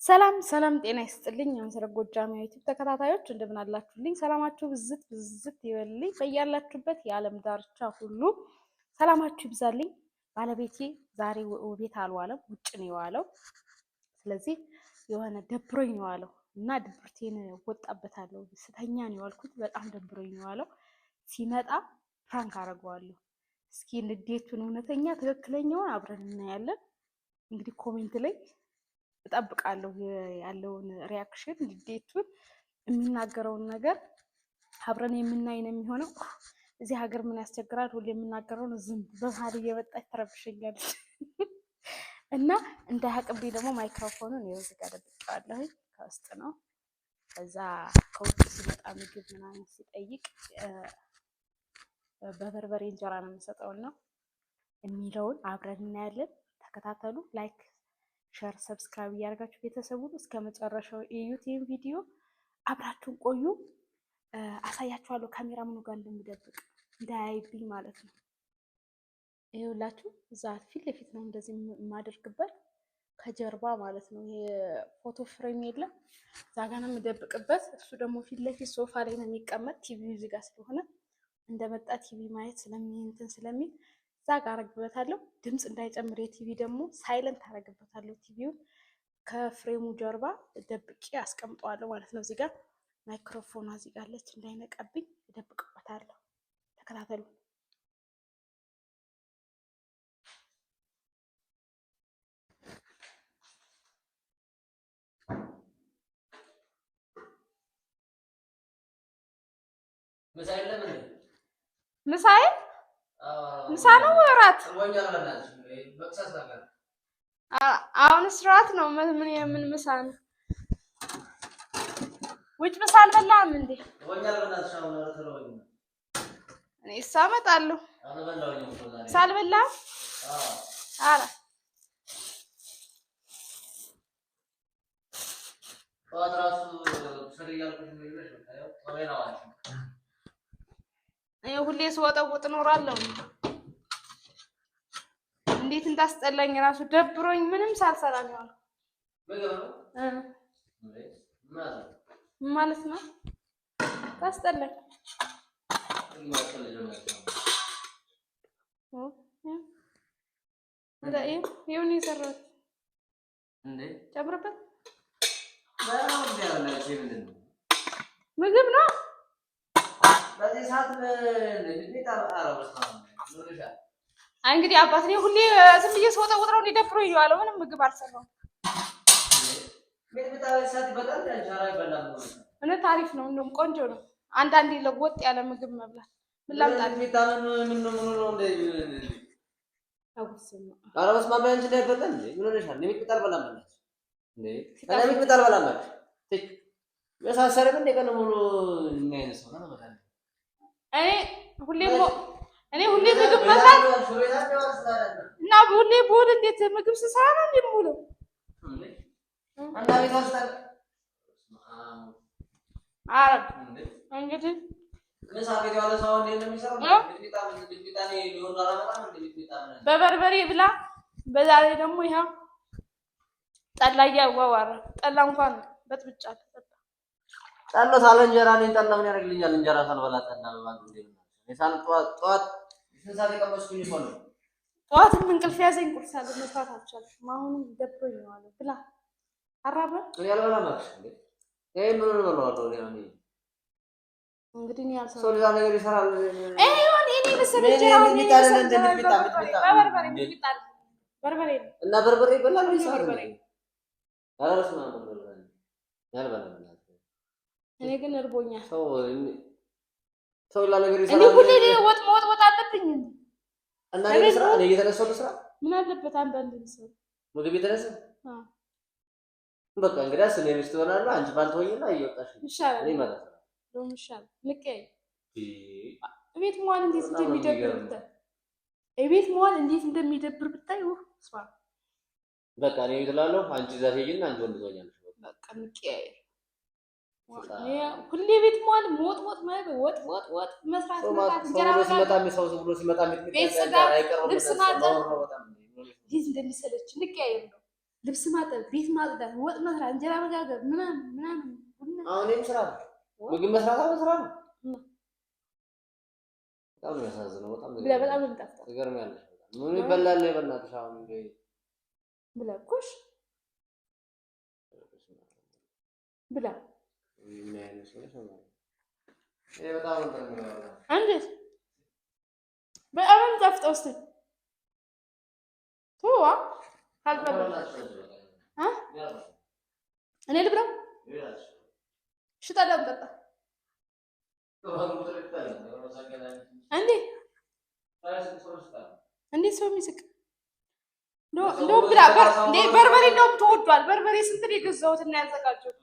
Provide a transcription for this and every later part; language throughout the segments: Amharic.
ሰላም ሰላም ጤና ይስጥልኝ። የመሰረት ጎጃም ዩቲዩብ ተከታታዮች እንደምን አላችሁልኝ? ሰላማችሁ ብዝት ብዝት ይበልልኝ። በያላችሁበት የዓለም ዳርቻ ሁሉ ሰላማችሁ ይብዛልኝ። ባለቤቴ ዛሬ ቤት አልዋለም፣ ውጭ ነው የዋለው። ስለዚህ የሆነ ደብሮኝ ነው የዋለው እና ድብርቴን ወጣበታለሁ። ስተኛ ነው የዋልኩት። በጣም ደብሮኝ ነው የዋለው። ሲመጣ ፕራንክ አደርገዋለሁ። እስኪ ንዴቱን እውነተኛ ትክክለኛውን አብረን እናያለን። እንግዲህ ኮሜንት ላይ እጠብቃለሁ ያለውን ሪያክሽን፣ ንዴቱን፣ የሚናገረውን ነገር አብረን የምናይ ነው የሚሆነው። እዚህ ሀገር ምን ያስቸግራል? ሁሌ የምናገረውን ዝም በመሀል እየመጣች ትረብሸኛለች እና እንዳያቅብኝ ደግሞ ማይክሮፎኑን እዚህ ጋር ደብቄዋለሁ። ከውስጥ ነው። ከዛ ከውጭ ሲመጣ ምግብ ምናምን ሲጠይቅ በበርበሬ እንጀራ ነው የምሰጠውና የሚለውን አብረን እናያለን። ተከታተሉ። ላይክ ሸር ሰብስክራይብ እያደረጋችሁ ቤተሰቡን እስከ መጨረሻው እዩት። ይህን ቪዲዮ አብራችሁን ቆዩ። አሳያችኋለሁ ካሜራ ምኑ ጋር እንደምደብቅ እንዳያይብኝ ማለት ነው። ይኸውላችሁ እዛ ፊት ለፊት ነው እንደዚህ የማደርግበት፣ ከጀርባ ማለት ነው። የፎቶ ፍሬም የለም እዛ ጋር ነው የምደብቅበት። እሱ ደግሞ ፊት ለፊት ሶፋ ላይ ነው የሚቀመጥ። ቲቪው እዚህ ጋር ስለሆነ እንደመጣ ቲቪ ማየት ስለሚል እዛ ጋር አረግበታለሁ። ድምፅ እንዳይጨምር የቲቪ ደግሞ ሳይለንት አረግበታለሁ። ቲቪውን ከፍሬሙ ጀርባ ደብቄ አስቀምጠዋለሁ ማለት ነው። እዚህ ጋር ማይክሮፎኗ እዚህ ጋር አለች፣ እንዳይነቃብኝ እደብቅበታለሁ። ተከታተሉ። ምሳ ነው እራት? አሁንስ እራት ነው። ምን ምሳ ነው? ውጭ ምሳ አልበላህም እንዴ? እኔስ አመጣለሁ። ምሳ አልበላህም? ኧረ ሁሌ ስወጠውጥ እኖራለሁ። እንዴት እንዳስጠላኝ ራሱ ደብሮኝ ምንም ሳልሰራ ነው ያለው። ማለት ነው ታስጠላኝ። ይሁን የሰራሁት ጨምርበት። ምግብ ነው። እንግዲህ አባት እኔ ሁሌ ዝም ብዬ ስወጣ ነው ደብሮኝ እየዋለው። ምንም ምግብ አልሰራሁም። እውነት አሪፍ ነው፣ እንደውም ቆንጆ ነው። አንዳንዴ ለወጥ ያለ ምግብ መብላት ምን ላምጣልህ? እኔ ሁሌ ምግብ መስራት እና ሁሌ ብውል እንዴት ምግብ ስሰራ ነው እንደምውለው? እንግዲህ በበርበሬ ብላ። በዛ ላይ ደግሞ ይኸው ጠላ እያዋዋረ ጠላ እንኳን በጥብጫለሁ። ጠላ ሳለ እንጀራ ነኝ። ጠላ ምን ያደርግልኛል? እንጀራ ሳልበላ ጠላ በባንክ ጠዋትም እንቅልፍ ያዘኝ። ቁርስ አለ መስራት አልቻልኩም። አሁንም ደብሮኝ ነው አለ ብላ አራበ። እኔ አልበላም አልኩሽ እንዴ? ምን ነው እንግዲህ እኔ ያልሰራው ሰው ሌላ ነገር ይሰራል። እኔ መሰለኝ እንጀራው በርበሬ እና በርበሬ ይበላል ወይ በርበሬ? አላረስማ ያልበላም። እኔ ግን እርቦኛል። ሰው ሌላ ነገር ይሰራል። እኔ ሁሌ ወጥ አለብኝ እና እኔ ስራ እኔ እየተነሳሁ ስራ ምን አለበት አንዳንድ ሰው ምግብ የተነሳ በቃ እንግዲያስ እኔ ሚስት ሆናለሁ። አንቺ ባልተወኝና እየወጣሽ ይሻላል። እኔ ማለት ነው ደም ይሻላል። ንቀይ እቤት መዋል እንዴት እንደሚደብር ብታይ፣ እቤት መዋል እንዴት እንደሚደብር ብታይ። ስማ በቃ እኔ እላለሁ አንቺ እዛ ትሄጂና አንቺ ወንድ ትሆኛለሽ። በቃ ንቀይ ሁሌ ቤት መዋል ወጥ መስራት እንጀራ ብሎ ሲመጣ ልብስ ማጠብ እንዴት እንደሚሰለች ንቀያየር ነው። ልብስ ማጠብ፣ ቤት ማጽዳት፣ ወጥ መስራት፣ እንጀራ መጋገር ምናምን ምናምን። አሁን እኔም ስራ ነው ምግብ መስራት ስራ ነው። በጣም ነው የሚያሳዝነው። በጣም በጣም ነው የሚጣፍጠው። ትገርሚያለሽ። ምን ይበላል በእናትሽ አሁን እንደ ብላ እኮሽ ብላ ምን አይነት ሰው ነው? ይሄ በጣም ነው የሚያምረው። እንዴት በጣም ነው የሚጣፍጠው። እስኪ ተዋ ካልበላሽ እኔ ልብላው። እሺ ታዲያ እንጠጣ እንዴት ሰው የሚስቅ እንደውም ብላ በርበሬ እንደውም ተወዷል። በርበሬ ስንት ነው የገዛሁት እና ያዘጋጀሁት?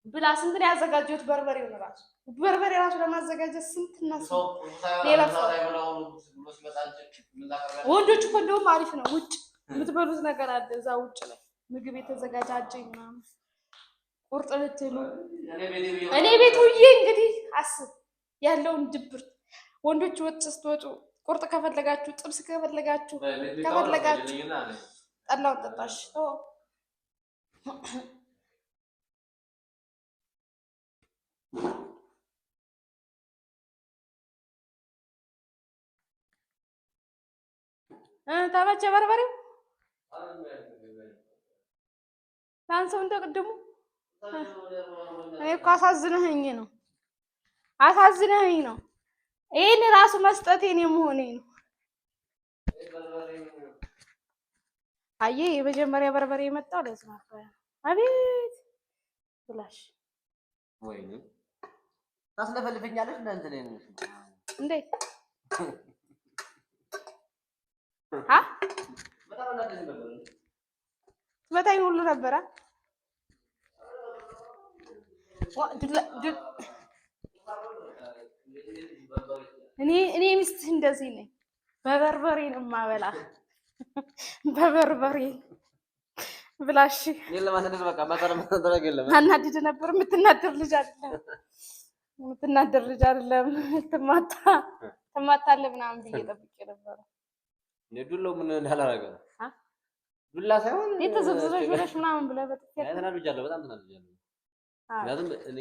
ብላ ስንት ነው ያዘጋጀሁት? በርበሬውን ራሱ በርበሬ ራሱ ለማዘጋጀት ስንት እና ሌላ ወንዶች እኮ እንደውም አሪፍ ነው። ውጭ የምትበሉት ነገር አለ እዛ ውጭ ላይ ምግብ የተዘጋጃጀ ምናምን ቁርጥ ልትሉ እኔ ቤት ውዬ እንግዲህ አስብ ያለውን ድብርት። ወንዶች ወጥ ስትወጡ ቁርጥ ከፈለጋችሁ ጥብስ ከፈለጋችሁ ጠላውን ጠጣሽ ተመቸ በርበሬው ላንሰው እንደ ቅድሙ። እኔ እኮ አሳዝነኸኝ ነው ይሄን ራሱ መስጠቴ ነው መሆኔ ነው። አየህ የመጀመሪያ በርበሬ የመጣው ለዚህ ነበር። አቤት ብላሽ ወይኔ ታስለፈልፈኛለሽ እናንተ ላይ ነው እንዴ? በጣም ሁሉ ነበረ። እኔ ሚስትህ እንደዚህ ነኝ። በበርበሬ ነው የማበላ። በበርበሬ ብላሽ አናድድ ነበር። የምትናደር ልጅ አይደለም። ትማታለህ ምናምን ብዬ ጠብቄ ነበረ። ዱላው ምን እንዳላረገ ዱላ ሳይሆን የተዘብዘበሽ ብለሽ ምናምን ብለህ በጥፊ ተናድጃለሁ። በጣም ተናድጃለሁ። ምክንያቱም እኔ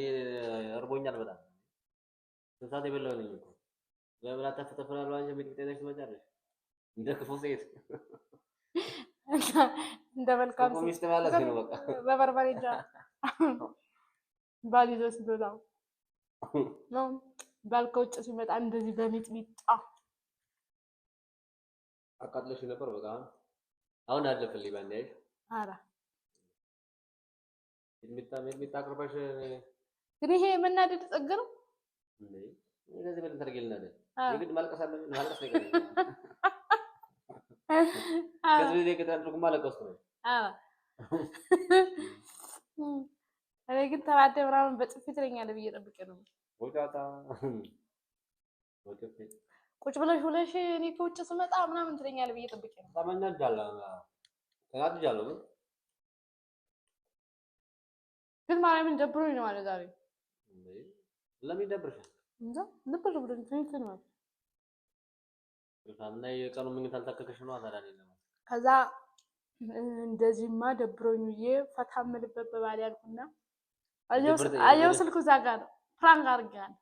እርቦኛል በጣም ሰዓት የበላሁ ነኝ እኮ ለምን አታፈተፈራለሁ? አንቺ ምን ትጠይቀሽ ትመጫለሽ? እንደ ክፉ ሴት እንደ መልካም ሴት ሚስት ማለት ነው። በቃ በበርበሬ እንጃ ባል ይዞ ሲበላው ነው። ባል ከውጭ ሲመጣ እንደዚህ በሚጥሚጣ አቃጥለሽ ነበር። በቃ አሁን አለፈልኝ ባንዴ። አራ ሚጥሚጣ አቅርበሽ ግን ይሄ መናደድ ጸግ ነው እንዴ? እንደዚህ በደንብ ታርገልናለህ። የግድ ማልቀስ አለብን። ማልቀስ ነገር ከዚህ ላይ ከተደረጉ ማለቀስ ነው። እኔ ግን ተባደ ምናምን በጥፊ ትለኛለህ ብዬ ጠብቄ ነው። ወጣታ ቁጭ ብለሽ እኔ ከውጭ ስመጣ ምናምን ትለኛለህ ብዬ ጠብቄ ነው። ተናድጃለሁ ግን ማርያምን ደብሮኝ ነው ማለት ዛሬ። ለምን ይደብርሻል? እንጃ ልብር ብሎኝ ትንሽ ነው። እና የቀኑ ምኝት አልታከከሽ ነው አታዳኒ ነው። ከዛ እንደዚህማ ደብሮኝ ብዬ ፈታ የምልበት በባል ያልኩና አየው ስልኩ እዛ ጋር ነው። ፕራንክ አድርጌያለሁ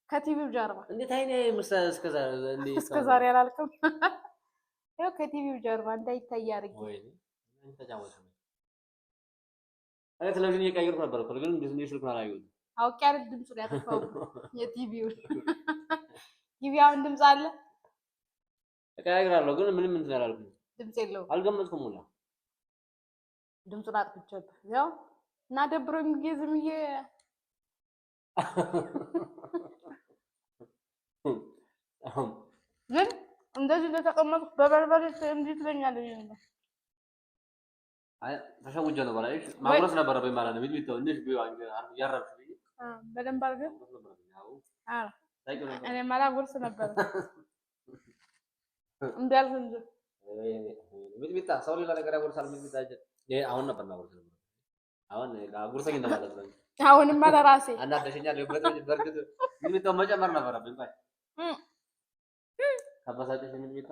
ከቲቪው ጀርባ። እንዴት አይኔ እስከ ዛሬ አላልክም? ያው ከቲቪው ጀርባ እንዳይታይ አድርጌ ወይ ተጫወተ። አይ ቴሌቪዥን እየቀየርኩ ነበር እኮ ግን እንዴ ስልኩን አላየሁትም። አውቄ አይደል ድምፁን ያጠፋው የቲቪው። ቲቪውን ድምፅ አለ እቀያግራለሁ ግን ምንም እንትን አላልኩም። ድምፅ የለውም። አልገመጽኩም ሁላ ድምፁን አጥፍቼበት ያው እና ደብሮኝ ጊዜ ዝም ብዬ ግን እንደዚህ እንደተቀመጥኩ በበርበሬ እንዴት ትለኛለህ? አይ ተሸውጀ ነው ባላይሽ ማጉረስ ነበረብኝ ማለት ነው። ቢልቢቶ እንዴት ቢዋን ያረብሽ ቢይ በደንብ አድርገህ እኔ ማላጉርስ ነበር እንዳልኩ እንጂ ቢልቢታ ሰው ሌላ ነገር ያጉርሳል። ቢልቢታ ይሄ አሁን ነበር ማጉረስ ነበር። አሁን አጉርሰኝ እንደማለት ነው። አሁንማ ለራሴ አናደሽኛል። በርግጥ ቢልቢታው መጨመር ነበረብኝ። ቆይ ካባሳጨሽ ቢልቢታ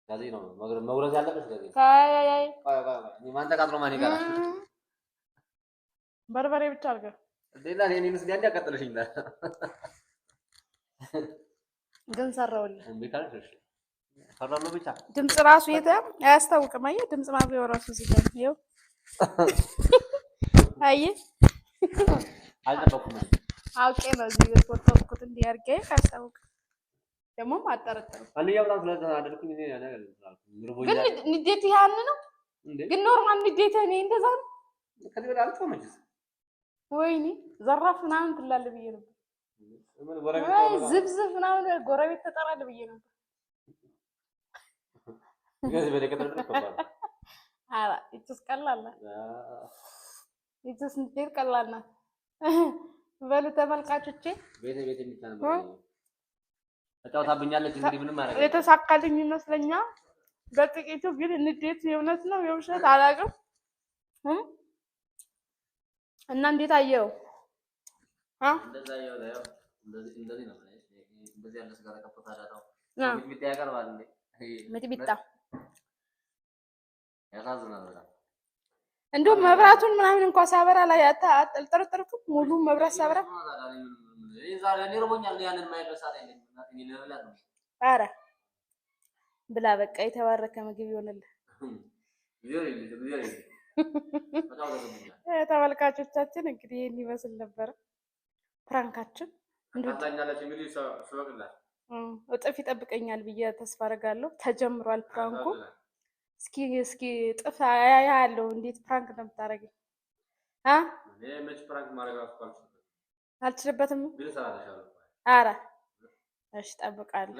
ከዚህ ነው መጉረዝ ያለብሽ ከዚህ ካይ ማን ተቃጥሎ ማን ይቀራል? በርበሬ ብቻ አድርገህ ሌላ እኔ ምስል ያንዴ ያቃጠለሽኝ እንደ ግን ሰራውልህ እምቢ ካልሽ ሰራለው ብቻ ድምጽ ራሱ የተ አያስታውቅም። አየህ ድምጽ ማብሪያው ራሱ እዚህ ጋር ይኸው አየህ አልጠበኩም። አውቄ ነው እዚህ ወጥተውኩት እንዲህ አድርጌ ካስታውቅ ደግሞ አጠረጠርኩ። አንደኛው በጣም ስለተናደድኩኝ እኔ ነገር ግን ንዴት ያን ነው ግን ኖርማል ንዴት እኔ እንደዛ ነው። ከዚህ በላይ አልጾመችስ ወይኔ ዘራፍ ምናምን ትላለህ ብዬ ነበር። ዝብዝብ ምናምን ጎረቤት ተጠራል ብዬ ነበር። ከዚህ በላይ ከተጠራል አላ እቺስ ቀላል ናት። እቺስ ንዴት ቀላል ናት። በሉ ተመልካቾቼ ቤት የሚታነው ተጫውታብኛለች። እንግዲህ ምንም አደረገ የተሳካልኝ ይመስለኛል በጥቂቱ። ግን ንዴት የእውነት ነው የውሸት አላውቅም። እና እንዴት አየው? እንደዛ ያው እንደዚህ ነው እንደዚህ ያለ ስጋ ተቀጥታ ዳታው ሚጥሚጣ ያቀርባል እንዴ? ሚጥሚጣ ያሳዝናል በጣም። እንደውም መብራቱን ምናምን እንኳን ሳበራ ላይ አልጠረጠርኩም። ሙሉ መብራት ሳበራ ዛሬ እኔ ረቦኛል። ያንን ማይበሳ አይደለም እናቴ ለበላ ነው። ኧረ ብላ በቃ የተባረከ ምግብ ይሆንልህ። ተመልካቾቻችን እንግዲህ ይሄን ይመስል ነበር ፕራንካችን። እጥፍ ይጠብቀኛል ብዬ ተስፋ አደርጋለሁ። ተጀምሯል ፕራንኩ። እስኪ ጥፍ ያያለሁ እንዴት ፕራንክ እንደምታደርገኝ። አልችልበትም። ኧረ እሺ እጠብቃለሁ።